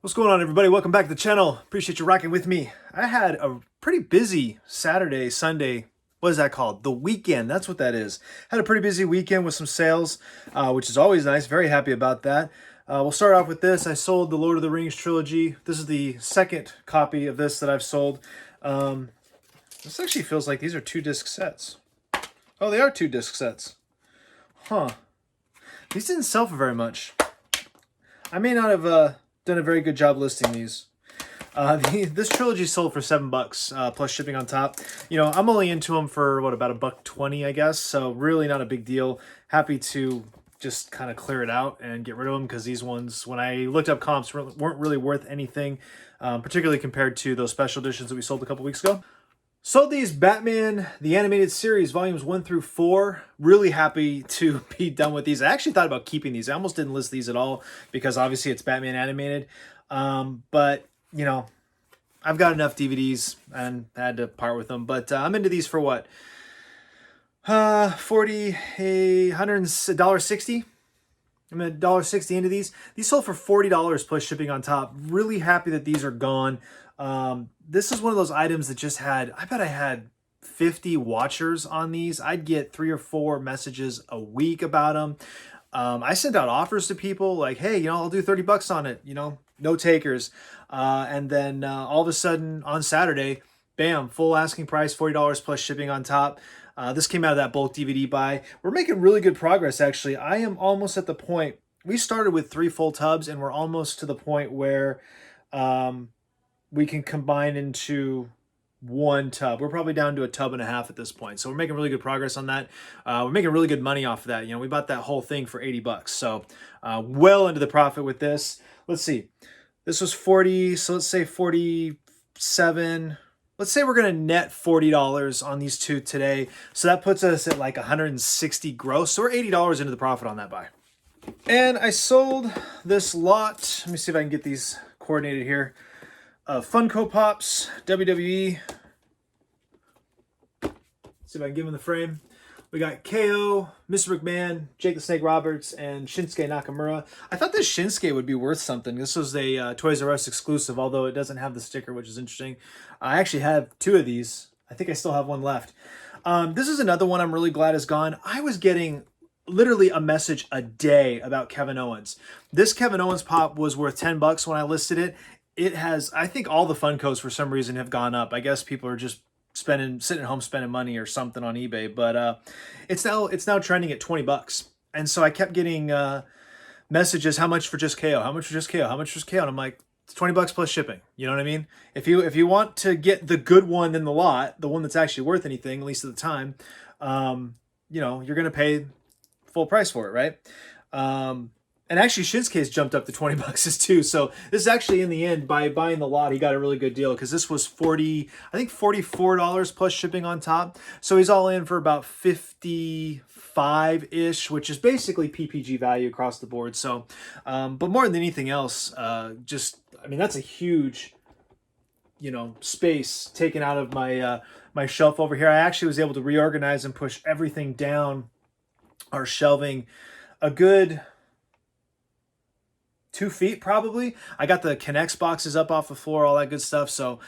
What's going on, everybody? Welcome back to the channel. Appreciate you rocking with me. I had a pretty busy Saturday, Sunday. What is that called? The weekend. That's what that is. Had a pretty busy weekend with some sales, which is always nice. Very happy about that. We'll start off with this. I sold the Lord of the Rings trilogy. This is the second copy of this that I've sold. This actually feels like these are 2-disc sets. Oh, they are 2-disc sets. Huh. These didn't sell for very much. I may not have done a very good job listing these. This trilogy sold for $7 plus shipping on top. You know, I'm only into them for what, about $1.20, I guess. So really not a big deal. Happy to just kind of clear it out and get rid of them because these ones, when I looked up comps, weren't really worth anything, particularly compared to those special editions that we sold a couple weeks ago. Sold these Batman, the Animated Series, volumes 1 through 4. Really happy to be done with these. I actually thought about keeping these. I almost didn't list these at all because obviously it's Batman Animated. But, you know, I've got enough DVDs and had to part with them. But I'm into these for what? $160. I'm at $1.60 into these. These sold for $40 plus shipping on top. Really happy that these are gone. This is one of those items that just had, I bet I had 50 watchers on these. I'd get 3 or 4 messages a week about them. I sent out offers to people like, hey, you know, I'll do $30 on it, you know, no takers. And then all of a sudden on Saturday, bam, full asking price, $40 plus shipping on top. This came out of that bulk DVD buy. We're making really good progress, actually. I am almost at the point, we started with 3 full tubs and we're almost to the point where we can combine into 1 tub. We're probably down to a tub and a half at this point. So we're making really good progress on that. We're making really good money off of that. You know, we bought that whole thing for $80. So well into the profit with this. Let's see. This was 40. So let's say 47. Let's say we're going to net $40 on these 2 today. So that puts us at like 160 gross. So we're $80 into the profit on that buy. And I sold this lot. Let me see if I can get these coordinated here. Funko Pops, WWE. See if I can give him the frame. We got KO, Mr. McMahon, Jake the Snake Roberts, and Shinsuke Nakamura. I thought this Shinsuke would be worth something. This was a Toys R Us exclusive, although it doesn't have the sticker, which is interesting. I actually have 2 of these. I think I still have 1 left. This is another one I'm really glad is gone. I was getting literally a message a day about Kevin Owens. This Kevin Owens pop was worth $10 when I listed it. It has, I think all the Funkos for some reason have gone up. I guess people are just sitting at home spending money or something on eBay, but it's now trending at $20. And so I kept getting messages, how much for just KO? How much for just KO? How much for just KO? And I'm like, it's $20 plus shipping. You know what I mean? If you want to get the good one in the lot, the one that's actually worth anything, at least at the time, you know, you're going to pay full price for it, right? And actually, Shinsuke's jumped up to $20 too. So this is actually, in the end, by buying the lot, he got a really good deal because this was $44 plus shipping on top. So he's all in for about 55-ish, which is basically PPG value across the board. So, but more than anything else, I mean, that's a huge, you know, space taken out of my my shelf over here. I actually was able to reorganize and push everything down our shelving a good 2 feet probably. I got the Connects boxes up off the floor, all that good stuff. So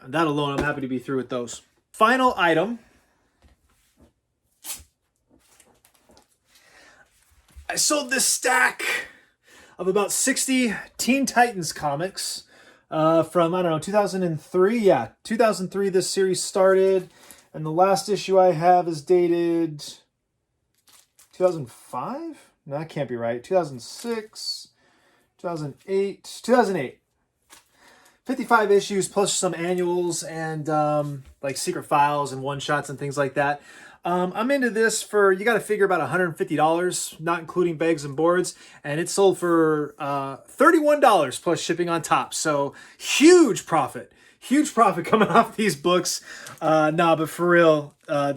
that alone, I'm happy to be through with those. Final item. I sold this stack of about 60 Teen Titans comics from, I don't know, 2003. Yeah, 2003 this series started. And the last issue I have is dated 2005? No, that can't be right. 2006. 2008. 55 issues plus some annuals and like secret files and one-shots and things like that. I'm into this for, you got to figure about $150, not including bags and boards. And it sold for $31 plus shipping on top. So huge profit. Huge profit coming off these books. But for real, I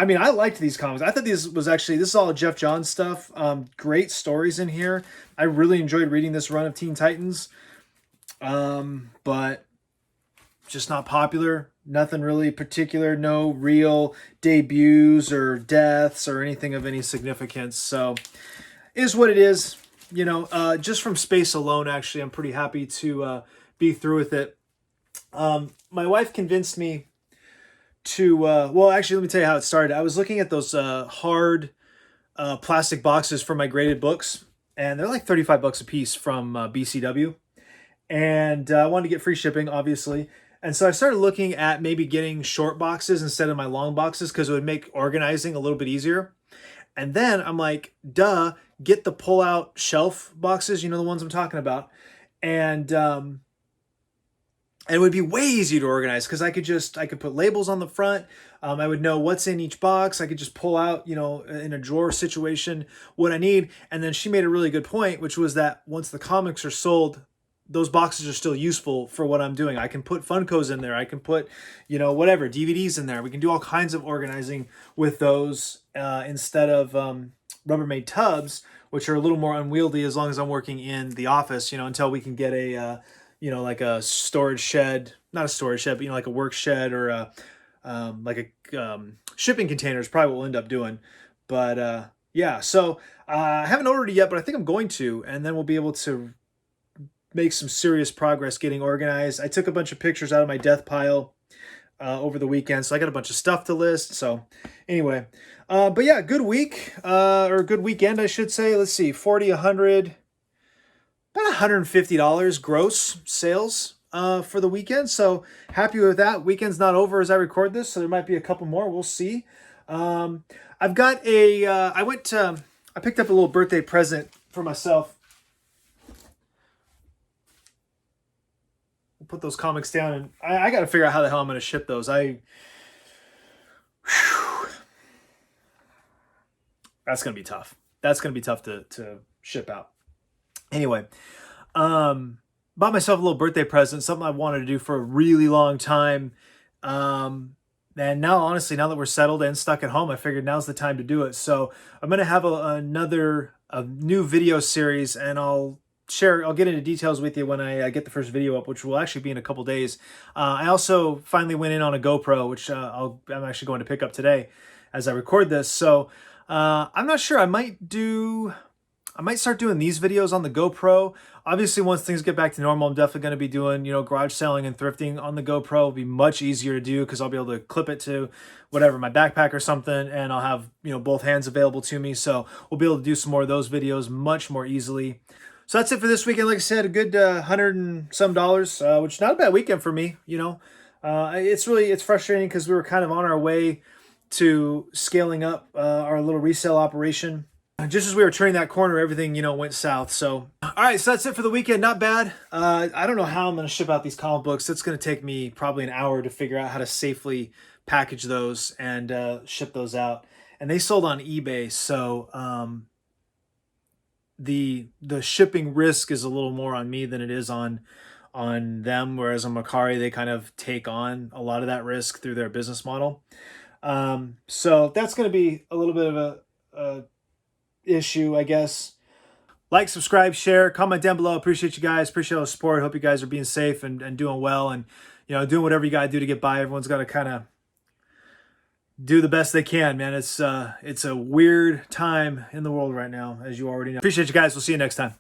mean, I liked these comics. I thought this is all Jeff Johns stuff. Great stories in here. I really enjoyed reading this run of Teen Titans. But just not popular. Nothing really particular. No real debuts or deaths or anything of any significance. So, is what it is. you know, just from space alone, actually, I'm pretty happy to be through with it. My wife convinced me to, well, actually, let me tell you how it started. I was looking at those hard plastic boxes for my graded books, and they're like 35 bucks a piece from BCW. And I wanted to get free shipping, obviously. And so I started looking at maybe getting short boxes instead of my long boxes because it would make organizing a little bit easier. And then I'm like, duh, get the pull-out shelf boxes, you know, the ones I'm talking about. And it would be way easier to organize because I could put labels on the front. I would know what's in each box. I could just pull out, you know, in a drawer situation, what I need. And then she made a really good point, which was that once the comics are sold, those boxes are still useful for what I'm doing. I can put Funkos in there. I can put, you know, whatever, DVDs in there. We can do all kinds of organizing with those instead of Rubbermaid tubs, which are a little more unwieldy as long as I'm working in the office, you know, until we can get a, you know, like a storage shed, not a storage shed, but, you know, like a work shed or a, shipping container is probably what we'll end up doing. But yeah, so I haven't ordered it yet, but I think I'm going to, and then we'll be able to make some serious progress getting organized. I took a bunch of pictures out of my death pile over the weekend, so I got a bunch of stuff to list. So anyway, but yeah, good week, or good weekend, I should say. Let's see, 40, 100, about $150 gross sales for the weekend. So happy with that. Weekend's not over as I record this, so there might be a couple more. We'll see. I've got a, I picked up a little birthday present for myself. Put those comics down, and I got to figure out how the hell I'm going to ship those. That's going to be tough. That's going to be tough to ship out. Anyway, bought myself a little birthday present, something I wanted to do for a really long time. And now, honestly, now that we're settled and stuck at home, I figured now's the time to do it. So I'm going to have a new video series, and I'll get into details with you when I get the first video up, which will actually be in a couple days. I also finally went in on a GoPro, which I'm actually going to pick up today as I record this. So I'm not sure. I might start doing these videos on the GoPro. Obviously, once things get back to normal, I'm definitely going to be doing, you know, garage selling and thrifting on the GoPro. It'll be much easier to do because I'll be able to clip it to whatever, my backpack or something, and I'll have, you know, both hands available to me. So we'll be able to do some more of those videos much more easily. So that's it for this weekend. Like I said, a good $100 and some, which is not a bad weekend for me. You know, it's frustrating because we were kind of on our way to scaling up our little resale operation. Just as we were turning that corner, everything, you know, went south. So, all right, so that's it for the weekend. Not bad. I don't know how I'm going to ship out these comic books. It's going to take me probably an hour to figure out how to safely package those and ship those out. And they sold on eBay, so the shipping risk is a little more on me than it is on them, whereas on Mercari they kind of take on a lot of that risk through their business model. So that's going to be a little bit of a issue, I guess. Like, subscribe, share, comment down below. Appreciate you guys. Appreciate all the support. Hope you guys are being safe and doing well, and, you know, doing whatever you got to do to get by. Everyone's got to kind of do the best they can, man. It's a weird time in the world right now, as you already know. Appreciate you guys. We'll see you next time.